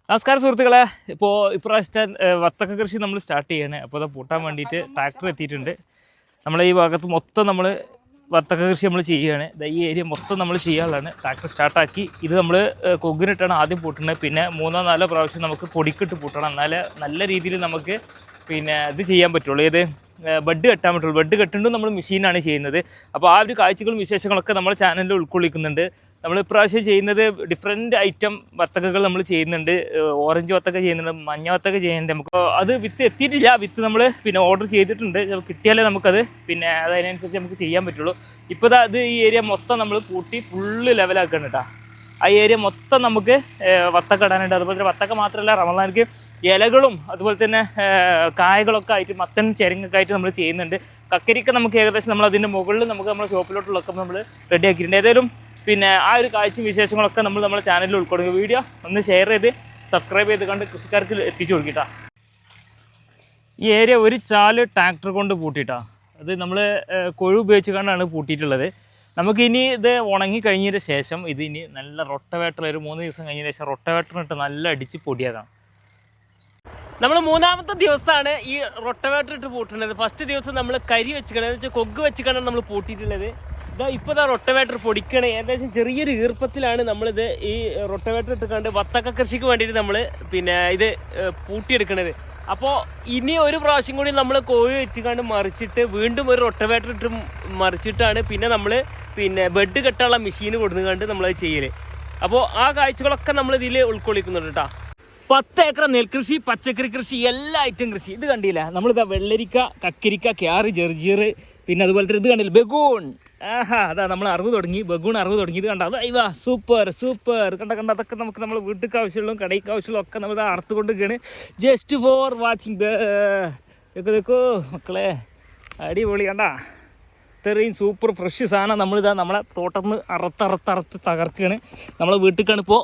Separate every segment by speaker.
Speaker 1: നമസ്കാരം സുഹൃത്തുക്കളെ. ഇപ്പോൾ ഇപ്രാവശ്യത്തെ വത്തക്ക കൃഷി നമ്മൾ സ്റ്റാർട്ട് ചെയ്യണേ. അപ്പോൾ അത് പൂട്ടാൻ വേണ്ടിയിട്ട് ട്രാക്ടർ എത്തിയിട്ടുണ്ട്. നമ്മളെ ഈ ഭാഗത്ത് മൊത്തം നമ്മൾ വത്തക്ക കൃഷി നമ്മൾ ചെയ്യുകയാണ്. ഈ ഏരിയ മൊത്തം നമ്മൾ ചെയ്യാനുള്ളതാണ്. ട്രാക്ടർ സ്റ്റാർട്ടാക്കി ഇത് നമ്മൾ കൊഗ്ഗിനിട്ടാണ് ആദ്യം പൂട്ടുന്നത്. പിന്നെ 3-4 പ്രാവശ്യം നമുക്ക് പൊടിക്കിട്ട് പൂട്ടണം. എന്നാലേ നല്ല രീതിയിൽ നമുക്ക് ഇത് ചെയ്യാൻ പറ്റുള്ളൂ. ഏത് ബഡ് കെട്ടാൻ പറ്റുള്ളൂ. ബഡ് കെട്ടുമ്പോൾ നമ്മൾ മെഷീനാണ് ചെയ്യുന്നത്. അപ്പോൾ ആ ഒരു കാഴ്ചകളും വിശേഷങ്ങളൊക്കെ നമ്മുടെ ചാനലിൽ ഉൾക്കൊള്ളിക്കുന്നുണ്ട്. നമ്മൾ ഇപ്രാവശ്യം ചെയ്യുന്നത് ഡിഫറെൻറ്റ് ഐറ്റം വത്തക്കകൾ നമ്മൾ ചെയ്യുന്നുണ്ട്. ഓറഞ്ച് വത്തക്ക ചെയ്യുന്നുണ്ട്, മഞ്ഞ വത്തക്ക ചെയ്യുന്നുണ്ട്. നമുക്ക് അത് വിത്ത് എത്തിയിട്ടില്ല. വിത്ത് നമ്മൾ ഓർഡർ ചെയ്തിട്ടുണ്ട്. കിട്ടിയാലേ നമുക്കത് അതിനനുസരിച്ച് നമുക്ക് ചെയ്യാൻ പറ്റുള്ളൂ. ഇപ്പോൾ അത് ഈ ഏരിയ മൊത്തം നമ്മൾ കൂട്ടി ഫുള്ള് ലെവലാക്കണം കേട്ടോ. ആ ഏരിയ മൊത്തം നമുക്ക് വത്തക്ക ഇടാനുണ്ട്. അതുപോലെ തന്നെ വത്തക്ക മാത്രമല്ല, റമദാനിക്ക് ഇലകളും അതുപോലെ തന്നെ കായകളൊക്കെ ആയിട്ട് മത്തൻ ചെരങ്ങൊക്കെ ആയിട്ട് നമ്മൾ ചെയ്യുന്നുണ്ട്. കക്കരിക്ക നമുക്ക് ഏകദേശം നമ്മൾ അതിൻ്റെ മുകളിൽ നമുക്ക് നമ്മുടെ ഷോപ്പിലോട്ടുള്ളൊക്കെ നമ്മൾ റെഡി ആക്കിയിട്ടുണ്ട്. ഏതായാലും ആ ഒരു കാഴ്ചയും വിശേഷങ്ങളൊക്കെ നമ്മുടെ ചാനലിൽ ഉൾക്കൊള്ളുക. വീഡിയോ ഒന്ന് ഷെയർ ചെയ്ത് സബ്സ്ക്രൈബ് ചെയ്ത് കണ്ട് കൃഷിക്കാർക്ക് എത്തിച്ചു കൊടുക്കിട്ടാ. ഈ ഏരിയ ഒരു ചാല് ട്രാക്ടർ കൊണ്ട് പൂട്ടിയിട്ടാ. അത് നമ്മൾ കൊഴു ഉപയോഗിച്ച് കൊണ്ടാണ് പൂട്ടിയിട്ടുള്ളത്. നമുക്കിനി ഇത് ഉണങ്ങി കഴിഞ്ഞതിന് ശേഷം ഇനി നല്ല റൊട്ടവേറ്റർ ഒരു 3 ദിവസം കഴിഞ്ഞതിന് ശേഷം റൊട്ടവേറ്ററിനിട്ട് നല്ല അടിച്ച് പൊടിയാക്കാം. നമ്മൾ 3ാമത്തെ ദിവസമാണ് ഈ റൊട്ടവേറ്റർ ഇട്ട് പൂട്ടുന്നത്. ഫസ്റ്റ് ദിവസം നമ്മൾ കരി വെച്ചിക്കണം, എന്ന് വെച്ചാൽ കൊഗ്ഗ് വെച്ചിട്ടാണ് നമ്മൾ പൂട്ടിയിട്ടുള്ളത്. ഇപ്പോൾ റൊട്ടവേറ്റർ പൊടിക്കണേ. ഏകദേശം ചെറിയൊരു ഈർപ്പത്തിലാണ് നമ്മളിത് ഈ റൊട്ടവേറ്റർ ഇട്ടുകൊണ്ട് വത്തക്ക കൃഷിക്ക് വേണ്ടിയിട്ട് നമ്മൾ ഇത് പൂട്ടിയെടുക്കണത്. അപ്പോൾ ഇനി ഒരു പ്രാവശ്യം കൂടി നമ്മൾ കോഴി വെച്ചിക്കാണ്ട് മറിച്ചിട്ട് വീണ്ടും ഒരു റൊട്ടവേറ്റർ ഇട്ട് മറിച്ചിട്ടാണ് നമ്മൾ ബെഡ് കെട്ടാനുള്ള മെഷീൻ കൊടുത്തുകൊണ്ട് നമ്മളത് ചെയ്യൽ. അപ്പോൾ ആ കാഴ്ചകളൊക്കെ നമ്മൾ ഇതിൽ ഉൾക്കൊള്ളിക്കുന്നുണ്ട് കേട്ടോ. 10 ഏക്കർ നെൽകൃഷി, പച്ചക്കറി കൃഷി, എല്ലാ ഐറ്റം കൃഷി. ഇത് കണ്ടില്ല, നമ്മളിതാ വെള്ളരിക്ക, കക്കരിക്ക, ക്യാറ്, ജർജീർ, പിന്നെ അതുപോലെ തന്നെ ഇത് കണ്ടില്ല ബഗൂൺ. അതാ നമ്മൾ അറിവ് തുടങ്ങി, ബഗൂൺ അറിവ് തുടങ്ങി. ഇത് കണ്ട അത് അയ്യാ സൂപ്പർ സൂപ്പർ കണ്ട അതൊക്കെ നമുക്ക് നമ്മൾ വീട്ടിലേക്ക് ആവശ്യമുള്ളതും കടയ്ക്ക് ആവശ്യമുള്ള ഒക്കെ നമ്മൾ അറുത്തുകൊണ്ടിരിക്കുകയാണ്. ജസ്റ്റ് ഫോർ വാച്ചിങ് ഇതൊക്കെ മക്കളെ അടിപൊളി. കണ്ട ഇത്രയും സൂപ്പർ ഫ്രഷ് സാധനം നമ്മളിതാ നമ്മളെ തോട്ടത്തിൽ നിന്ന് അറുത്ത് തകർക്കുകയാണ്. നമ്മളെ വീട്ടിലേക്കാണ് ഇപ്പോൾ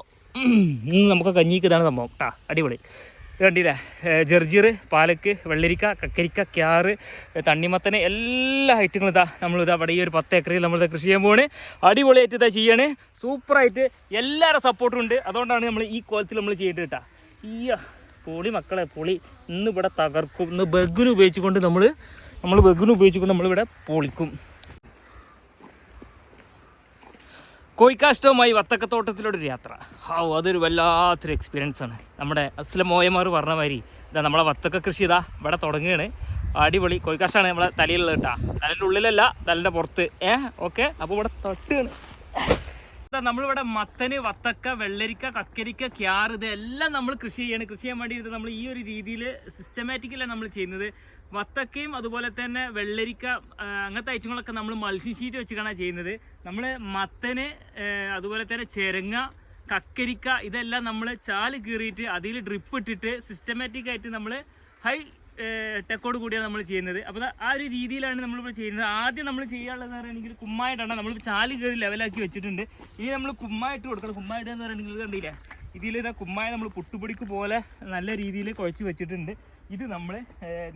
Speaker 1: നമുക്ക് കഞ്ഞിക്ക് ഇതാണ് സംഭവം കേട്ടോ. അടിപൊളി. കണ്ടില്ലേ, ജർജീർ, പാലക്ക്, വെള്ളരിക്ക, കക്കരിക്ക, ക്യാറ്, തണ്ണിമത്തന്, എല്ലാ ഐറ്റങ്ങളും നമ്മളിതാ അവിടെ ഈ ഒരു 10 ഏക്കറിൽ നമ്മളിത് കൃഷി ചെയ്യാൻ പോവാണ്. അടിപൊളിയായിട്ട് ചെയ്യാണ്. സൂപ്പറായിട്ട് എല്ലാവരുടെ സപ്പോർട്ടും ഉണ്ട്. അതുകൊണ്ടാണ് നമ്മൾ ഈ കോലത്തിൽ നമ്മൾ ചെയ്തിട്ട് കേട്ടോ. പൊളി മക്കളെ പൊളി. ഇന്ന് ഇവിടെ തകർക്കും. ഇന്ന് ബഗുന് ഉപയോഗിച്ചുകൊണ്ട് നമ്മളിവിടെ പൊളിക്കും. കോഴിക്കാഷ്ടവുമായി വത്തക്കത്തോട്ടത്തിലൂടെ യാത്ര. അതൊരു വല്ലാത്തൊരു എക്സ്പീരിയൻസ് ആണ്. നമ്മുടെ അസ്ലമോയമാർ പറഞ്ഞ മാതിരി നമ്മളെ വത്തക്ക കൃഷി ഇവിടെ തുടങ്ങുകയാണ്. അടിപൊളി. കോഴിക്കാഷ്ടാണ് നമ്മളെ തലയിലുള്ളത് കേട്ടോ. തലേൻ്റെ ഉള്ളിലല്ല, തലേൻ്റെ പുറത്ത്. ഓക്കെ. അപ്പോൾ ഇവിടെ തൊട്ടാണ് നമ്മളിവിടെ മത്തന്, വത്തക്ക, വെള്ളരിക്ക, കക്കരിക്ക, ക്യാറ് ഇതെല്ലാം നമ്മൾ കൃഷി ചെയ്യാൻ വേണ്ടിയിട്ട് നമ്മൾ ഈ ഒരു രീതിയിൽ സിസ്റ്റമാറ്റിക്കലാണ് നമ്മൾ ചെയ്യുന്നത്. വത്തക്കയും അതുപോലെ തന്നെ വെള്ളരിക്ക അങ്ങനത്തെ ഐറ്റങ്ങളൊക്കെ നമ്മൾ മൾച്ചിങ് ഷീറ്റ് വെച്ചിട്ടാണ് ചെയ്യുന്നത്. നമ്മൾ മത്തന്, അതുപോലെ തന്നെ ചെരങ്ങ, കക്കരിക്ക ഇതെല്ലാം നമ്മൾ ചാല് കീറിയിട്ട് അതിൽ ഡ്രിപ്പ് ഇട്ടിട്ട് സിസ്റ്റമാറ്റിക്കായിട്ട് നമ്മൾ ഹൈ ടെക്കോട് കൂടിയാണ് നമ്മൾ ചെയ്യുന്നത്. അപ്പോൾ ആ ഒരു രീതിയിലാണ് നമ്മളിപ്പോൾ ചെയ്യുന്നത്. ആദ്യം നമ്മൾ ചെയ്യാനുള്ളതെന്ന് പറയുകയാണെങ്കിൽ കുമ്മായിട്ടാണ്. നമ്മൾ ചാല് കയറി ലെവലാക്കി വെച്ചിട്ടുണ്ട്. ഇനി നമ്മൾ കുമ്മായിട്ട് കൊടുക്കണം. കുമ്മായിട്ട് എന്ന് പറയുകയാണെങ്കിൽ കണ്ടില്ലേ, ഇതിലിതാ കുമ്മായ നമ്മൾ പുട്ടുപൊടിക്ക് പോലെ നല്ല രീതിയിൽ കുഴച്ച് വെച്ചിട്ടുണ്ട്. ഇത് നമ്മൾ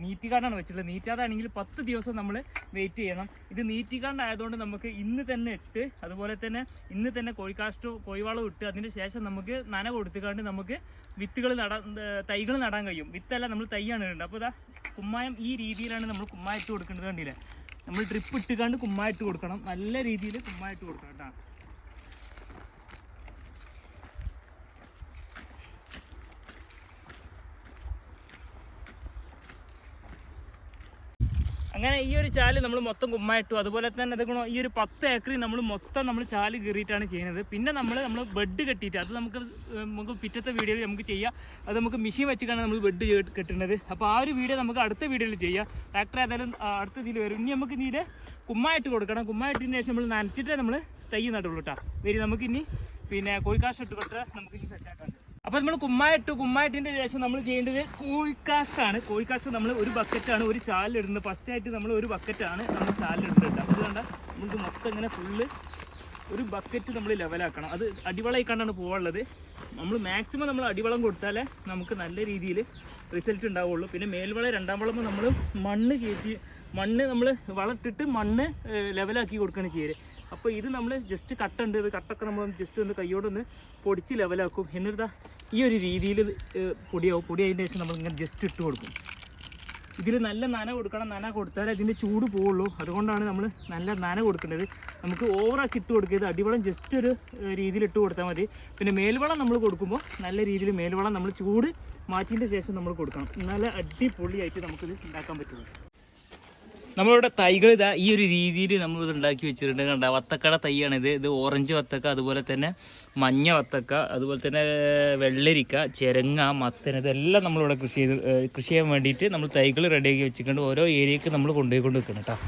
Speaker 1: നീറ്റിക്കാണ്ടാണ് വെച്ചിട്ടുള്ളത്. നീറ്റാതാണെങ്കിൽ 10 ദിവസം നമ്മൾ വെയിറ്റ് ചെയ്യണം. ഇത് നീറ്റിക്കാണ്ടായതുകൊണ്ട് നമുക്ക് ഇന്ന് തന്നെ ഇട്ട്, അതുപോലെ തന്നെ ഇന്ന് തന്നെ കോഴിക്കാഷ്ടോ കോഴിവാളോ ഇട്ട് അതിന് ശേഷം നമുക്ക് നന കൊടുത്തുകൊണ്ട് നമുക്ക് തൈകൾ നടാൻ കഴിയും. വിത്തല്ല, നമ്മൾ തൈയാണ് ഇടുന്നത്. അപ്പോൾ കുമ്മായം ഈ രീതിയിലാണ് നമ്മൾ കുമ്മായിട്ട് കൊടുക്കേണ്ടത്. കണ്ടില്ലേ, നമ്മൾ ഡ്രിപ്പ് ഇട്ടുകൊണ്ട് കുമ്മായിട്ട് കൊടുക്കണം. നല്ല രീതിയിൽ കുമ്മായിട്ട് കൊടുക്കണം കേട്ടോ. അങ്ങനെ ഈ ഒരു ചാല് നമ്മൾ മൊത്തം കുമ്മായിട്ടു. അതുപോലെ തന്നെ അതുകൊണ്ട് ഈ ഒരു 10 ഏക്കറിൽ നമ്മൾ ചാല് കീറിയിട്ടാണ് ചെയ്യുന്നത്. പിന്നെ നമ്മൾ ബെഡ് കെട്ടിയിട്ട് അത് നമുക്ക് പിറ്റത്തെ വീഡിയോയിൽ നമുക്ക് ചെയ്യാം. അത് നമുക്ക് മെഷീൻ വെച്ചിട്ടാണ് നമ്മൾ ബെഡ് കെട്ടുന്നത്. അപ്പോൾ ആ ഒരു വീഡിയോ നമുക്ക് അടുത്ത വീഡിയോയിൽ ചെയ്യാം. ട്രാക്ടർ ഏതായാലും അടുത്ത ഇതിൽ വരും. ഇനി നമുക്ക് ഇതിൽ കുമ്മായിട്ട് കൊടുക്കണം. കുമ്മായിട്ടതിന് ശേഷം നമ്മൾ നനച്ചിട്ടേ നമ്മൾ തൈ നടുള്ളൂ കേട്ടോ. വരി നമുക്കിനി കോഴിക്കാഷ്ടം ഇട്ട് കൊടുത്താൽ നമുക്കിനി സെറ്റാക്കാൻ. അപ്പോൾ നമ്മൾ കുമ്മായിട്ടിൻ്റെ ശേഷം നമ്മൾ ചെയ്യേണ്ടത് കോഴിക്കാഷ്ടാണ്. കോഴിക്കാഷ്ടം നമ്മൾ ഒരു ബക്കറ്റാണ് ഒരു ചാലിലിടുന്നത്. ഫസ്റ്റായിട്ട് നമ്മൾ ഒരു ബക്കറ്റാണ് നമ്മൾ ചാലിലിടുന്നത്. അപ്പോൾ കണ്ട നമുക്ക് മൊത്തം ഇങ്ങനെ ഫുള്ള് ഒരു ബക്കറ്റ് നമ്മൾ ലെവലാക്കണം. അത് അടിവളമായിക്കാണ്ടാണ് പോകാനുള്ളത്. നമ്മൾ മാക്സിമം നമ്മൾ അടിവളം കൊടുത്താലേ നമുക്ക് നല്ല രീതിയിൽ റിസൾട്ട് ഉണ്ടാവുള്ളൂ. പിന്നെ മേൽവളം 2ാം വളം നമ്മൾ മണ്ണ് നമ്മൾ വളമിട്ടിട്ട് മണ്ണ് ലെവലാക്കി കൊടുക്കുകയാണ് ചെയ്യല്. അപ്പോൾ ഇത് നമ്മൾ ജസ്റ്റ് കട്ടുണ്ട്, ഇത് കട്ടൊക്കെ നമ്മൾ ജസ്റ്റ് ഒന്ന് കൈയോടൊന്ന് പൊടിച്ച് ലെവലാക്കും. എന്നിട്ട് ഈ ഒരു രീതിയിൽ പൊടിയാവും. പൊടിയായതിന് ശേഷം നമ്മളിങ്ങനെ ജസ്റ്റ് ഇട്ട് കൊടുക്കും. ഇതിൽ നല്ല നന കൊടുക്കണം. നന കൊടുത്താലേ അതിൻ്റെ ചൂട് പോവുള്ളൂ. അതുകൊണ്ടാണ് നമ്മൾ നല്ല നന കൊടുക്കേണ്ടത്. നമുക്ക് ഓവറാക്കി ഇട്ട് കൊടുക്കരുത്. അടിവളം ജസ്റ്റ് ഒരു രീതിയിൽ ഇട്ട് കൊടുത്താൽ മതി. പിന്നെ മേൽവളം നമ്മൾ കൊടുക്കുമ്പോൾ നല്ല രീതിയിൽ മേൽവളം നമ്മൾ ചൂട് മാറ്റിയതിൻ്റെ ശേഷം നമ്മൾ കൊടുക്കണം. എന്നാലേ അടിപൊളിയായിട്ട് നമുക്കിത് ഉണ്ടാക്കാൻ പറ്റുള്ളൂ. നമ്മളിവിടെ തൈകൾ ഇതാ ഈ ഒരു രീതിയിൽ നമ്മളിത് ഉണ്ടാക്കി വെച്ചിട്ടുണ്ട്. കണ്ട വത്തക്കയുടെ തൈയാണിത്. ഇത് ഓറഞ്ച് വത്തക്ക, അതുപോലെ തന്നെ മഞ്ഞ വത്തക്ക, അതുപോലെ തന്നെ വെള്ളരിക്ക, ചെരങ്ങ, മത്തൻ, ഇതെല്ലാം നമ്മളിവിടെ കൃഷി ചെയ്യാൻ വേണ്ടിയിട്ട് നമ്മൾ തൈകൾ റെഡിയാക്കി വെച്ചിട്ടുണ്ട്. ഓരോ ഏരിയക്ക് നമ്മൾ കൊണ്ടുപോയിക്കൊണ്ട് വെക്കണം കേട്ടോ.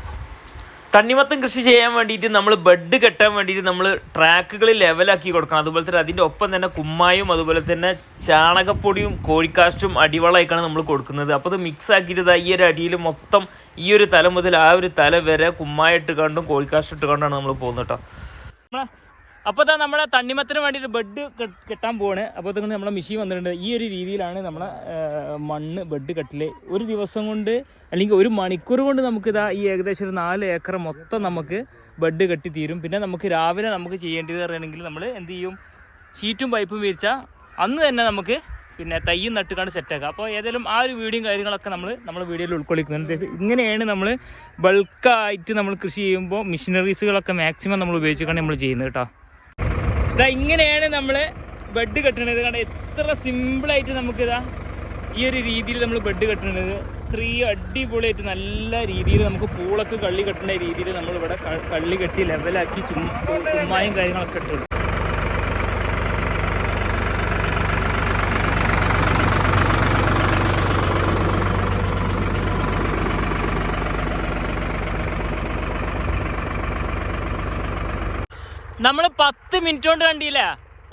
Speaker 1: തണ്ണിമത്തൻ കൃഷി ചെയ്യാൻ വേണ്ടിയിട്ട് നമ്മൾ ബെഡ് കെട്ടാൻ വേണ്ടിയിട്ട് നമ്മൾ ട്രാക്കുകൾ ലെവലാക്കി കൊടുക്കണം. അതുപോലെ തന്നെ അതിൻ്റെ ഒപ്പം തന്നെ കുമ്മായും അതുപോലെ തന്നെ ചാണകപ്പൊടിയും കോഴിക്കാഷ്ടും അടിവളമായിക്കാണ് നമ്മൾ കൊടുക്കുന്നത്. അപ്പോൾ അത് മിക്സ് ആക്കിയിട്ട് ഈ ഒരു അടിയിൽ മൊത്തം ഈ ഒരു തല മുതൽ ആ ഒരു തല വരെ കുമ്മായിട്ട് കണ്ടും കോഴിക്കാഷ്ടം ഇട്ട് കണ്ടാണ് നമ്മൾ പോകുന്നത് കേട്ടോ. അപ്പോൾ ഇതാ നമ്മുടെ തണ്ണിമത്തിന് വേണ്ടിയിട്ട് ബെഡ് കെട്ടാൻ പോവാണ്. അപ്പോൾ ഇതൊക്കെ നമ്മളെ മെഷീൻ വന്നിട്ടുണ്ട്. ഈ ഒരു രീതിയിലാണ് നമ്മളെ മണ്ണ് ബെഡ് കെട്ടൽ. ഒരു ദിവസം കൊണ്ട് അല്ലെങ്കിൽ ഒരു മണിക്കൂർ കൊണ്ട് നമുക്കിതാ ഈ ഏകദേശം ഒരു 4 ഏക്കർ മൊത്തം നമുക്ക് ബെഡ് കെട്ടി തീരും. പിന്നെ നമുക്ക് രാവിലെ നമുക്ക് ചെയ്യേണ്ടത് പറയുകയാണെങ്കിൽ നമ്മൾ എന്ത് ചെയ്യും, ഷീറ്റും പൈപ്പും വിരിച്ചാൽ അന്ന് തന്നെ നമുക്ക് പിന്നെ തയ്യും നട്ടുകാണ്ട് സെറ്റാക്കുക. അപ്പോൾ ഏതായാലും ആ ഒരു വീഡിയോയും കാര്യങ്ങളൊക്കെ നമ്മൾ വീഡിയോയിൽ ഉൾക്കൊള്ളിക്കുന്നുണ്ട്. ഇങ്ങനെയാണ് നമ്മൾ ബൾക്കായിട്ട് നമ്മൾ കൃഷി ചെയ്യുമ്പോൾ മെഷീനറീസുകളൊക്കെ മാക്സിമം നമ്മൾ ഉപയോഗിച്ചിട്ടാണ് നമ്മൾ ചെയ്യുന്നത് കേട്ടോ. ഇങ്ങനെയാണ് നമ്മൾ ബെഡ് കെട്ടുന്നത്. കാരണം എത്ര സിമ്പിളായിട്ട് നമുക്കിതാ ഈ ഒരു രീതിയിൽ നമ്മൾ ബെഡ് കെട്ടുന്നത്. ഇത്രയും അടിപൊളിയായിട്ട് നല്ല രീതിയിൽ നമുക്ക് പൂളൊക്കെ കള്ളി കെട്ടുന്ന രീതിയിൽ നമ്മളിവിടെ കള്ളി കെട്ടി ലെവലാക്കി കുമ്മായും കാര്യങ്ങളൊക്കെ ഇട്ടുണ്ട്. നമ്മൾ 10 മിനിറ്റ് കൊണ്ട് കണ്ടില്ല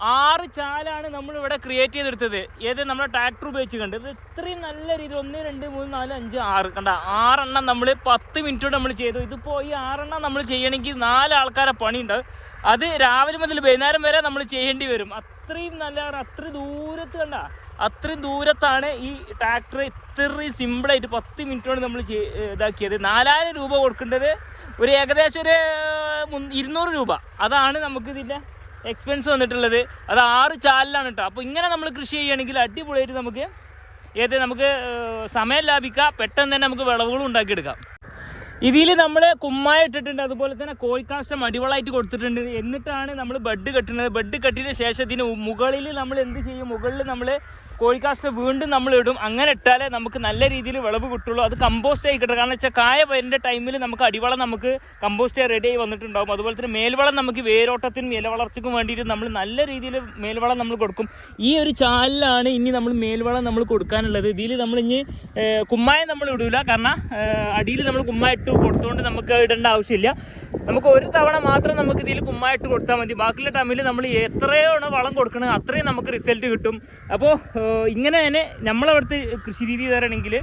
Speaker 1: 6 ചാലാണ് നമ്മളിവിടെ ക്രിയേറ്റ് ചെയ്തെടുത്തത്. ഏത് നമ്മുടെ ട്രാക്ടർ ഉപയോഗിച്ച് കണ്ട്. ഇത് ഇത്രയും നല്ല രീതിയിൽ 1 2 3 4 5 6 കണ്ട 6 എണ്ണം നമ്മൾ 10 മിനിറ്റ് കൊണ്ട് നമ്മൾ ചെയ്തു. ഇതിപ്പോൾ ഈ 6 എണ്ണം നമ്മൾ ചെയ്യണമെങ്കിൽ 4 ആൾക്കാരെ പണിയുണ്ടാവും. അത് രാവിലെ മുതൽ വൈകുന്നേരം വരെ നമ്മൾ ചെയ്യേണ്ടി വരും. അത്രയും നല്ല അത്രയും ദൂരത്ത് കണ്ട അത്രയും ദൂരത്താണ് ഈ ട്രാക്ടർ ഇത്രയും സിമ്പിളായിട്ട് 10 മിനിറ്റ് കൊണ്ട് നമ്മൾ ഇതാക്കിയത്. 4000 രൂപ കൊടുക്കേണ്ടത് ഒരു ഏകദേശം ഒരു 200 രൂപ. അതാണ് നമുക്ക് ഇതിൻ്റെ എക്സ്പെൻസ് വന്നിട്ടുള്ളത്. അത് 6 ചാലിലാണ് കേട്ടോ. അപ്പോൾ ഇങ്ങനെ നമ്മൾ കൃഷി ചെയ്യുകയാണെങ്കിൽ അടിപൊളിയായിട്ട് നമുക്ക് സമയം ലാഭിക്കാം. പെട്ടെന്ന് തന്നെ നമുക്ക് വിളവുകളും ഉണ്ടാക്കിയെടുക്കാം. ഇതിൽ നമ്മൾ കുമ്മായ ഇട്ടിട്ടുണ്ട്, അതുപോലെ തന്നെ കോഴിക്കാഷ്ടം അടിവളമായിട്ട് കൊടുത്തിട്ടുണ്ട്. എന്നിട്ടാണ് നമ്മൾ ബെഡ് കെട്ടുന്നത്. ബെഡ് കെട്ടിയതിന് ശേഷം ഇതിന് മുകളിൽ നമ്മൾ എന്ത് ചെയ്യും, മുകളിൽ നമ്മൾ കോഴിക്കാഷ്ടം വീണ്ടും നമ്മൾ ഇടും. അങ്ങനെ ഇട്ടാലേ നമുക്ക് നല്ല രീതിയിൽ വിളവ് കിട്ടുള്ളൂ. അത് കമ്പോസ്റ്റ് ആയി കിട്ടും. കാരണം വെച്ചാൽ കായ വരുന്ന ടൈമിൽ നമുക്ക് അടിവളം നമുക്ക് കമ്പോസ്റ്റ് റെഡി ആയി വന്നിട്ടുണ്ടാകും. അതുപോലെ തന്നെ മേൽവളം നമുക്ക് വേരോട്ടത്തിനും ഇല വളർച്ചയ്ക്കും വേണ്ടിയിട്ട് നമ്മൾ നല്ല രീതിയിൽ മേൽവളം നമ്മൾ കൊടുക്കും. ഈ ഒരു ചാലിലാണ് ഇനി നമ്മൾ മേൽവളം നമ്മൾ കൊടുക്കാനുള്ളത്. ഇതിൽ നമ്മൾ ഇനി കുമ്മായം നമ്മൾ ഇടില്ല. കാരണം അടിയിൽ നമ്മൾ കുമ്മായം ഇട്ട് കൊടുത്തുകൊണ്ട് നമുക്ക് ഇടേണ്ട ആവശ്യമില്ല. നമുക്ക് ഒരു തവണ മാത്രം നമുക്ക് ഇതിൽ കുമ്മായിട്ട് കൊടുത്താൽ മതി. ബാക്കിയുള്ള ടൈമിൽ നമ്മൾ എത്രയാണ് വളം കൊടുക്കുന്നത് അത്രയും നമുക്ക് റിസൾട്ട് കിട്ടും. അപ്പോൾ ഇങ്ങനെ തന്നെ നമ്മളവിടുത്തെ കൃഷി രീതി തരണമെങ്കിൽ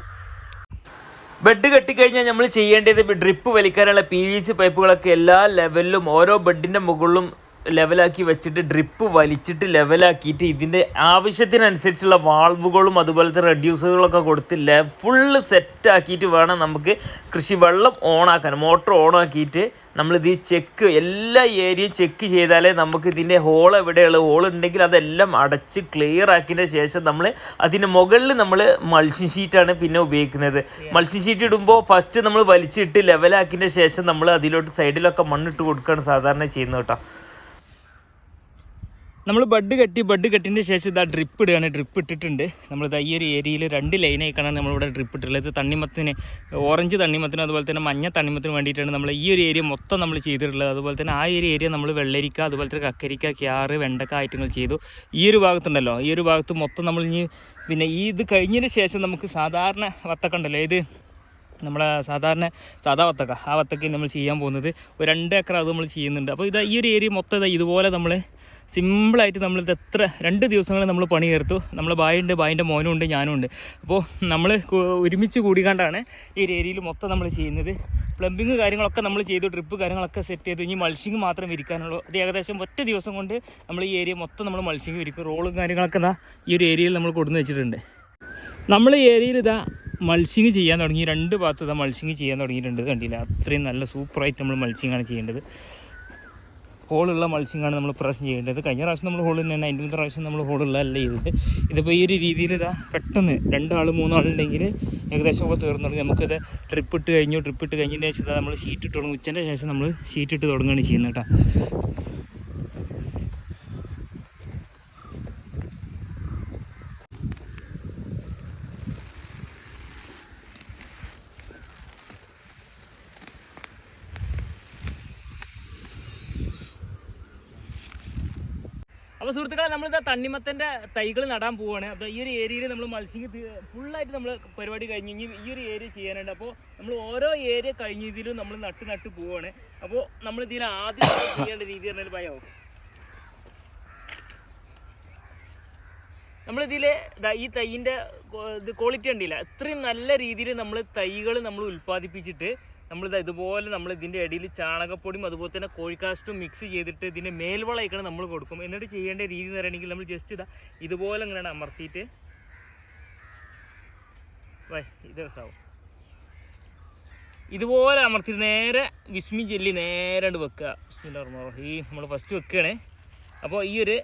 Speaker 1: ബെഡ് കെട്ടിക്കഴിഞ്ഞാൽ നമ്മൾ ചെയ്യേണ്ടത് ഡ്രിപ്പ് വലിക്കാനുള്ള PVC പൈപ്പുകളൊക്കെ എല്ലാ ലെവലിലും ഓരോ ബെഡിൻ്റെ മുകളിലും ലെവലാക്കി വെച്ചിട്ട് ഡ്രിപ്പ് വലിച്ചിട്ട് ലെവലാക്കിയിട്ട് ഇതിൻ്റെ ആവശ്യത്തിനനുസരിച്ചുള്ള വാൾവുകളും അതുപോലത്തെ റെഡ്യൂസറുകളൊക്കെ കൊടുത്ത് ഫുള്ള് സെറ്റാക്കിയിട്ട് വേണം നമുക്ക് കൃഷി വെള്ളം ഓണാക്കാൻ. മോട്ടർ ഓണാക്കിയിട്ട് നമ്മളിത് എല്ലാ ഏരിയയും ചെക്ക് ചെയ്താലേ നമുക്ക് ഇതിൻ്റെ ഹോൾ എവിടെയുള്ള ഹോൾ ഉണ്ടെങ്കിൽ അതെല്ലാം അടച്ച് ക്ലിയർ ആക്കിയതിൻ്റെ ശേഷം നമ്മൾ അതിന് മുകളിൽ നമ്മൾ മൾച്ചിങ് ഷീറ്റാണ് പിന്നെ ഉപയോഗിക്കുന്നത്. മൾച്ചിങ് ഷീറ്റ് ഇടുമ്പോൾ ഫസ്റ്റ് നമ്മൾ വലിച്ചിട്ട് ലെവലാക്കിയതിൻ്റെ ശേഷം നമ്മൾ അതിലോട്ട് സൈഡിലൊക്കെ മണ്ണിട്ട് കൊടുക്കുകയാണ് സാധാരണ ചെയ്യുന്നത് കേട്ടോ. നമ്മൾ ബെഡ് കെട്ടിൻ്റെ ശേഷം ഇതാ ഡ്രിപ്പ് ഇടുകയാണ്. ഡ്രിപ്പ് ഇട്ടിട്ടുണ്ട്. നമ്മളിതാ ഈ ഒരു ഏരിയയിൽ 2 ലൈനായിക്കാണ് നമ്മളിവിടെ ഡ്രിപ്പ് ഇട്ടുള്ളത്. തണ്ണിമത്തിന് ഓറഞ്ച് തണ്ണിമത്തിനും അതുപോലെ തന്നെ മഞ്ഞ തണ്ണിമത്തിനും വേണ്ടിയിട്ടാണ് നമ്മൾ ഈ ഒരു ഏരിയ മൊത്തം നമ്മൾ ചെയ്തിട്ടുള്ളത്. അതുപോലെ തന്നെ ആ ഒരു ഏരിയ നമ്മൾ വെള്ളരിക്ക, അതുപോലെ തന്നെ കക്കരിക്ക, ക്യാറ്, വെണ്ടക്ക ഐറ്റങ്ങൾ ചെയ്തു. ഈ ഒരു ഭാഗത്തുണ്ടല്ലോ, ഈ ഒരു ഭാഗത്ത് മൊത്തം നമ്മൾ ഇനി പിന്നെ ഇത് കഴിഞ്ഞതിന് ശേഷം നമുക്ക് സാധാരണ വത്തക്ക ഉണ്ടല്ലോ, ഇത് നമ്മളെ സാധാ വത്തക്ക, ആ വത്തക്ക നമ്മൾ ചെയ്യാൻ പോകുന്നത് 2 ഏക്കർ അത് നമ്മൾ ചെയ്യുന്നുണ്ട്. അപ്പോൾ ഈ ഒരു ഏരിയ മൊത്തം ഇതുപോലെ നമ്മൾ സിമ്പിളായിട്ട് നമ്മളിത് 2 ദിവസങ്ങളിൽ നമ്മൾ പണി ചേർത്തു. നമ്മൾ ബായിൻ്റെ മോനും ഉണ്ട്, ഞാനും ഉണ്ട്. അപ്പോൾ നമ്മൾ ഒരുമിച്ച് കൂടിക്കാണ്ടാണ് ഈ ഒരു ഏരിയയിൽ മൊത്തം നമ്മൾ ചെയ്യുന്നത്. പ്ലംബിങ് കാര്യങ്ങളൊക്കെ നമ്മൾ ചെയ്തു, ഡ്രിപ്പ് കാര്യങ്ങളൊക്കെ സെറ്റ് ചെയ്തു. ഇനി മൾച്ചിങ് മാത്രം വിരിക്കാനുള്ളൂ. അത് ഏകദേശം 1 ദിവസം കൊണ്ട് നമ്മൾ ഈ ഏരിയ മൊത്തം നമ്മൾ മൾച്ചിങ് വിരിക്കും. റോളും കാര്യങ്ങളൊക്കെ ഈ ഒരു ഏരിയയിൽ നമ്മൾ കൊടുന്ന് വെച്ചിട്ടുണ്ട്. നമ്മൾ ഈ ഏരിയയിൽ മൾച്ചിങ് ചെയ്യാൻ തുടങ്ങി. 2 ഭാഗത്ത് മൾച്ചിങ് ചെയ്യാൻ തുടങ്ങിയിട്ടുണ്ട്. കണ്ടില്ല, അത്രയും നല്ല സൂപ്പറായിട്ട് നമ്മൾ മൾച്ചിങ്ങാണ് ചെയ്യേണ്ടത്. ഹോളുള്ള മൾച്ചിങ്ങാണ് നമ്മൾ പ്രാവശ്യം ചെയ്യേണ്ടത്. കഴിഞ്ഞ പ്രാവശ്യം നമ്മൾ ഹോൾ തന്നെ 95 പ്രാവശ്യം നമ്മൾ ഹോളുള്ള അല്ല ചെയ്തിട്ട്. ഇതിപ്പോൾ ഈ ഒരു രീതിയിൽ ഇതാ പെട്ടെന്ന് 2 ആൾ 3 ആളുണ്ടെങ്കിൽ ഏകദേശം ഒക്കെ തീർന്നു തുടങ്ങി. നമുക്കിത് ട്രിപ്പ് ഇട്ട് കഴിഞ്ഞതിന് ശേഷം നമ്മൾ ഷീറ്റ് ഇട്ട് തുടങ്ങും. ഉച്ചൻ്റെ ശേഷം നമ്മൾ ഷീറ്റ് ഇട്ട് തുടങ്ങുകയാണ് ചെയ്യുന്നത് കേട്ടോ. അപ്പോൾ സുഹൃത്തുക്കളെ, നമ്മളിതാ തണ്ണിമത്തൻ്റെ തൈകൾ നടാൻ പോവുകയാണ്. അപ്പോൾ ഈ ഒരു ഏരിയയിൽ നമ്മൾ മൾച്ചിങ് ഫുള്ളായിട്ട് നമ്മൾ പരിപാടി കഴിഞ്ഞ് ഈ ഒരു ഏരിയ ചെയ്യാനുണ്ട്. അപ്പോൾ നമ്മൾ ഓരോ ഏരിയ കഴിഞ്ഞതിലും നമ്മൾ നട്ട് പോവുകയാണ്. അപ്പോൾ നമ്മൾ ഇതിൽ ആദ്യം ചെയ്യേണ്ട രീതി പറഞ്ഞാൽ ഭയമാവും. നമ്മളിതിൽ ഈ തൈയിൻ്റെ ഇത് ക്വാളിറ്റി ഉണ്ടില്ല, അത്രയും നല്ല രീതിയിൽ നമ്മൾ തൈകൾ നമ്മൾ ഉൽപ്പാദിപ്പിച്ചിട്ട് നമ്മളിത് ഇതുപോലെ നമ്മൾ ഇതിൻ്റെ ഇടയിൽ ചാണകപ്പൊടിയും അതുപോലെ തന്നെ കോഴിക്കാസ്റ്റും മിക്സ് ചെയ്തിട്ട് ഇതിൻ്റെ മേൽവളയൊക്കെ നമ്മൾ കൊടുക്കും. എന്നിട്ട് ചെയ്യേണ്ട രീതി എന്ന് പറയുകയാണെങ്കിൽ നമ്മൾ ജസ്റ്റ് ഇതുപോലെ ഇങ്ങനെ അമർത്തിയിട്ട് ഇത് രസമാവും. ഇതുപോലെ അമർത്തിയിട്ട് നേരെ വിസ്മി ജെല്ലി നേരെ വെക്കുക. നമ്മൾ ഫസ്റ്റ് വെക്കുകയാണ്. അപ്പോൾ ഈ ഒരു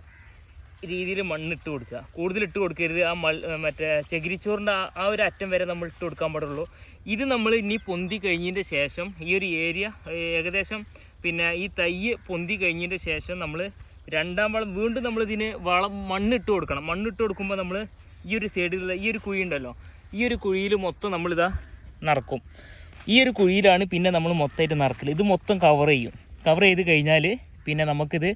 Speaker 1: രീതിയിൽ മണ്ണിട്ട് കൊടുക്കുക, കൂടുതലിട്ട് കൊടുക്കരുത്. ആ മറ്റേ ചകിരിച്ചോറിൻ്റെ ആ ഒരു അറ്റം വരെ നമ്മൾ ഇട്ട് കൊടുക്കാൻ പാടുള്ളൂ. ഇത് നമ്മൾ ഇനി പൊന്തി കഴിഞ്ഞതിൻ്റെ ശേഷം ഈ ഒരു ഏരിയ ഏകദേശം ഈ തൈ പൊന്തി കഴിഞ്ഞതിൻ്റെ ശേഷം നമ്മൾ രണ്ടാം വളം വീണ്ടും നമ്മളിതിന് മണ്ണിട്ട് കൊടുക്കണം. മണ്ണിട്ട് കൊടുക്കുമ്പോൾ നമ്മൾ ഈ ഒരു സൈഡിലുള്ള ഈ ഒരു കുഴി ഉണ്ടല്ലോ, ഈ ഒരു കുഴിയിൽ മൊത്തം നമ്മളിതാ നിറക്കും. ഈ ഒരു കുഴിയിലാണ് പിന്നെ നമ്മൾ മൊത്തമായിട്ട് നിറക്കൽ. ഇത് മൊത്തം കവർ ചെയ്ത് കഴിഞ്ഞാൽ പിന്നെ നമുക്കിത്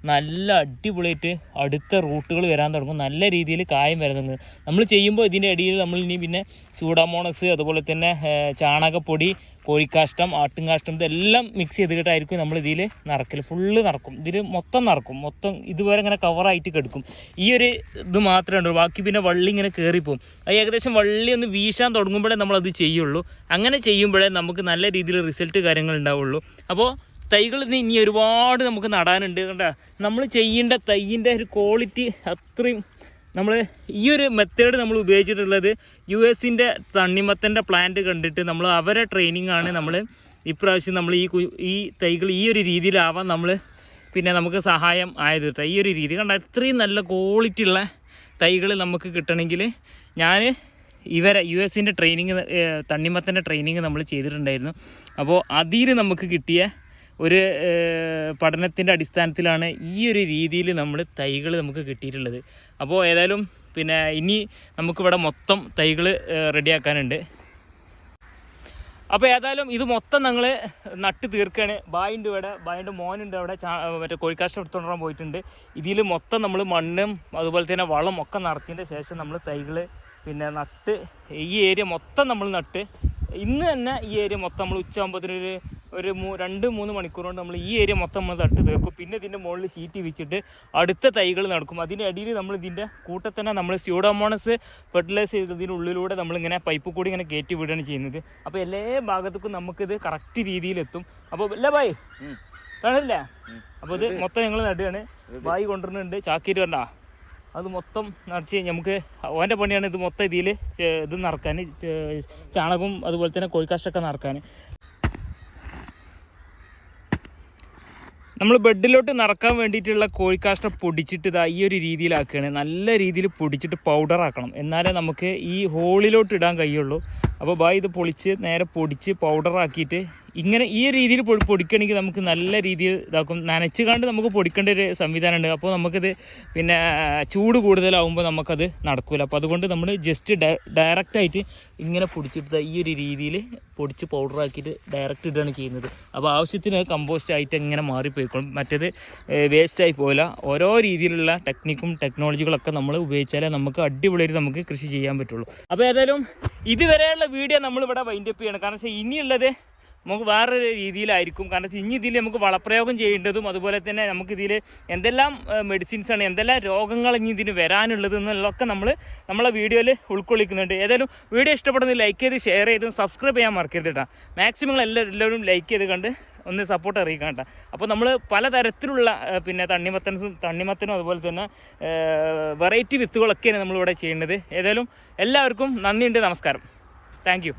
Speaker 1: നല്ല അടിപൊളിയായിട്ട് അടുത്ത റൂട്ടുകൾ വരാൻ തുടങ്ങും. നല്ല രീതിയിൽ കായം വരാൻ തുടങ്ങും. നമ്മൾ ചെയ്യുമ്പോൾ ഇതിൻ്റെ ഇടയിൽ നമ്മൾ ഇനി പിന്നെ സൂഡാമോണസ് അതുപോലെ തന്നെ ചാണകപ്പൊടി, കോഴിക്കാഷ്ടം, ആട്ടുംകാഷ്ടം ഇതെല്ലാം മിക്സ് ചെയ്തിട്ടായിരിക്കും നമ്മൾ ഇതിൽ നിറക്കൽ. ഫുള്ള് നിറക്കും, ഇതിൽ മൊത്തം മൊത്തം ഇതുവരെ ഇങ്ങനെ കവറായിട്ട് കിടക്കും. ഈ ഒരു ഇത് മാത്രമേ ഉള്ളൂ. ബാക്കി പിന്നെ വള്ളി ഇങ്ങനെ കയറിപ്പോവും. അത് ഏകദേശം വള്ളി ഒന്ന് വീശാൻ തുടങ്ങുമ്പോഴേ നമ്മളത് ചെയ്യുള്ളൂ. അങ്ങനെ ചെയ്യുമ്പോഴേ നമുക്ക് നല്ല രീതിയിൽ റിസൾട്ട് കാര്യങ്ങൾ ഉണ്ടാവുള്ളൂ. അപ്പോൾ തൈകൾ ഇനി ഒരുപാട് നമുക്ക് നടാനുണ്ട്. കണ്ടാ നമ്മൾ ചെയ്യേണ്ട തൈയിൻ്റെ ഒരു ക്വാളിറ്റി അത്രയും നമ്മൾ ഈ ഒരു മെത്തേഡ് നമ്മൾ ഉപയോഗിച്ചിട്ടുള്ളത് US-ൻ്റെ തണ്ണിമത്തൻ്റെ പ്ലാന്റ് കണ്ടിട്ട് നമ്മൾ അവരെ ട്രെയിനിങ് ആണ് നമ്മൾ ഇപ്രാവശ്യം നമ്മൾ ഈ തൈകൾ ഈ ഒരു രീതിയിലാവാൻ നമ്മൾ പിന്നെ നമുക്ക് സഹായം ആയത് കേട്ടോ. ഈ ഒരു രീതി കണ്ട അത്രയും നല്ല ക്വാളിറ്റി ഉള്ള തൈകൾ നമുക്ക് കിട്ടണമെങ്കിൽ ഞാൻ ഇവരെ US-ൻ്റെ ട്രെയിനിങ് തണ്ണിമത്തൻ്റെ ട്രെയിനിങ് നമ്മൾ ചെയ്തിട്ടുണ്ടായിരുന്നു. അപ്പോൾ അതിൽ നമുക്ക് കിട്ടിയ ഒരു പഠനത്തിൻ്റെ അടിസ്ഥാനത്തിലാണ് ഈ ഒരു രീതിയിൽ നമ്മൾ തൈകൾ നമുക്ക് കിട്ടിയിട്ടുള്ളത്. അപ്പോൾ ഏതായാലും പിന്നെ ഇനി നമുക്കിവിടെ മൊത്തം തൈകൾ റെഡിയാക്കാനുണ്ട്. അപ്പോൾ ഏതായാലും ഇത് മൊത്തം ഞങ്ങൾ നട്ട് തീർക്കുകയാണ്. ബായിൻ്റെ മോനുണ്ട് അവിടെ മറ്റേ കോഴിക്കാഷ്ടം എടുത്തുകൊണ്ടിരാൻ പോയിട്ടുണ്ട്. ഇതിൽ മൊത്തം നമ്മൾ മണ്ണും അതുപോലെ തന്നെ വളം ഒക്കെ നിറച്ചതിൻ്റെ ശേഷം നമ്മൾ തൈകൾ പിന്നെ നട്ട് ഈ ഏരിയ മൊത്തം നമ്മൾ നട്ട് ഇന്ന് തന്നെ ഈ ഏരിയ മൊത്തം നമ്മൾ ഉച്ചയാകുമ്പോഴത്തേന് ഒരു 2-3 മണിക്കൂർ കൊണ്ട് നമ്മൾ ഈ ഏരിയ മൊത്തം നമ്മൾ തട്ട് തീർക്കും. പിന്നെ ഇതിൻ്റെ മുകളിൽ ഷീറ്റ് വെച്ചിട്ട് അടുത്ത തൈകൾ നടക്കും. അതിൻ്റെ അടിയിൽ നമ്മൾ ഇതിൻ്റെ കൂട്ടത്തിൽ തന്നെ നമ്മൾ സ്യൂഡോമോണസ് ഫെർട്ടിലൈസ് ചെയ്തതിൻ്റെ ഉള്ളിലൂടെ നമ്മളിങ്ങനെ പൈപ്പ് കൂടി ഇങ്ങനെ കയറ്റി വിടുകയാണ് ചെയ്യുന്നത്. അപ്പോൾ എല്ലാ ഭാഗത്തേക്കും നമുക്കിത് കറക്റ്റ് രീതിയിലെത്തും. അപ്പോൾ അല്ല ബായ് തണല്ലേ? അപ്പോൾ ഇത് മൊത്തം ഞങ്ങൾ നടുകയാണ്. ബായി കൊണ്ടുവരുന്നുണ്ട് ചാക്കീര് കണ്ടാ, അത് മൊത്തം നിറച്ച് നമുക്ക് ഓൻ്റെ പണിയാണ് ഇത് മൊത്തം ഇതിൽ ഇത് നിറക്കാൻ, ചാണകവും അതുപോലെ തന്നെ കോഴിക്കാഷ്ടമൊക്കെ നിറക്കാൻ. നമ്മൾ ബെഡിലോട്ട് നിറക്കാൻ വേണ്ടിയിട്ടുള്ള കോഴിക്കാഷ്ടം പൊടിച്ചിട്ട് ഇതാ ഈ ഒരു രീതിയിലാക്കുകയാണ്. നല്ല രീതിയിൽ പൊടിച്ചിട്ട് പൗഡറാക്കണം, എന്നാലേ നമുക്ക് ഈ ഹോളിലോട്ട് ഇടാൻ കഴിയുള്ളൂ. അപ്പോൾ ഇത് പൊളിച്ച് നേരെ പൊടിച്ച് പൗഡറാക്കിയിട്ട് ഇങ്ങനെ ഈ രീതിയിൽ പൊടിക്കണമെങ്കിൽ നമുക്ക് നല്ല രീതിയിൽ ഇതാക്കും. നനച്ച് കണ്ട് നമുക്ക് പൊടിക്കേണ്ട ഒരു സംവിധാനമുണ്ട്. അപ്പോൾ നമുക്കിത് പിന്നെ ചൂട് കൂടുതലാവുമ്പോൾ നമുക്കത് നടക്കില്ല. അപ്പോൾ അതുകൊണ്ട് നമ്മൾ ജസ്റ്റ് ഡയറക്റ്റായിട്ട് ഇങ്ങനെ പൊടിച്ചിട്ട് ഈ ഒരു രീതിയിൽ പൊടിച്ച് പൗഡറാക്കിയിട്ട് ഡയറക്റ്റ് ഇടുകയാണ് ചെയ്യുന്നത്. അപ്പോൾ ആവശ്യത്തിന് കമ്പോസ്റ്റ് ആയിട്ട് ഇങ്ങനെ മാറിപ്പോയിക്കോളും. മറ്റേത് വേസ്റ്റായി പോകില്ല. ഓരോ രീതിയിലുള്ള ടെക്നോളജികളൊക്കെ നമ്മൾ ഉപയോഗിച്ചാലേ നമുക്ക് അടിപൊളിയായിട്ട് നമുക്ക് കൃഷി ചെയ്യാൻ പറ്റുള്ളൂ. അപ്പോൾ ഏതായാലും ഇതുവരെയുള്ള വീഡിയോ നമ്മളിവിടെ വൈൻഡ് അപ്പ് ചെയ്യണം. കാരണം വെച്ചാൽ ഇനിയുള്ളത് നമുക്ക് വേറൊരു രീതിയിലായിരിക്കും. കാരണം ഇനി ഇതിൽ നമുക്ക് വളപ്രയോഗം ചെയ്യേണ്ടതും അതുപോലെ തന്നെ നമുക്കിതിൽ എന്തെല്ലാം മെഡിസിൻസാണ്, എന്തെല്ലാം രോഗങ്ങൾ ഇനി ഇതിന് വരാനുള്ളത് എന്നുള്ളതൊക്കെ നമ്മളെ വീഡിയോയിൽ ഉൾക്കൊള്ളിക്കുന്നുണ്ട്. ഏതായാലും വീഡിയോ ഇഷ്ടപ്പെടുന്നത് ലൈക്ക് ചെയ്ത് ഷെയർ ചെയ്ത് സബ്സ്ക്രൈബ് ചെയ്യാൻ മറക്കരുത് കേട്ടോ. മാക്സിമം എല്ലാവരും ലൈക്ക് ചെയ്ത് കണ്ട് ഒന്ന് സപ്പോർട്ട് അറിയിക്കാം കേട്ടോ. അപ്പോൾ നമ്മൾ പലതരത്തിലുള്ള പിന്നെ തണ്ണിമത്തനും അതുപോലെ തന്നെ വെറൈറ്റി വിത്തുകളൊക്കെയാണ് നമ്മളിവിടെ ചെയ്യുന്നത്. ഏതായാലും എല്ലാവർക്കും നന്ദിയുണ്ട്, നമസ്കാരം, താങ്ക് യു.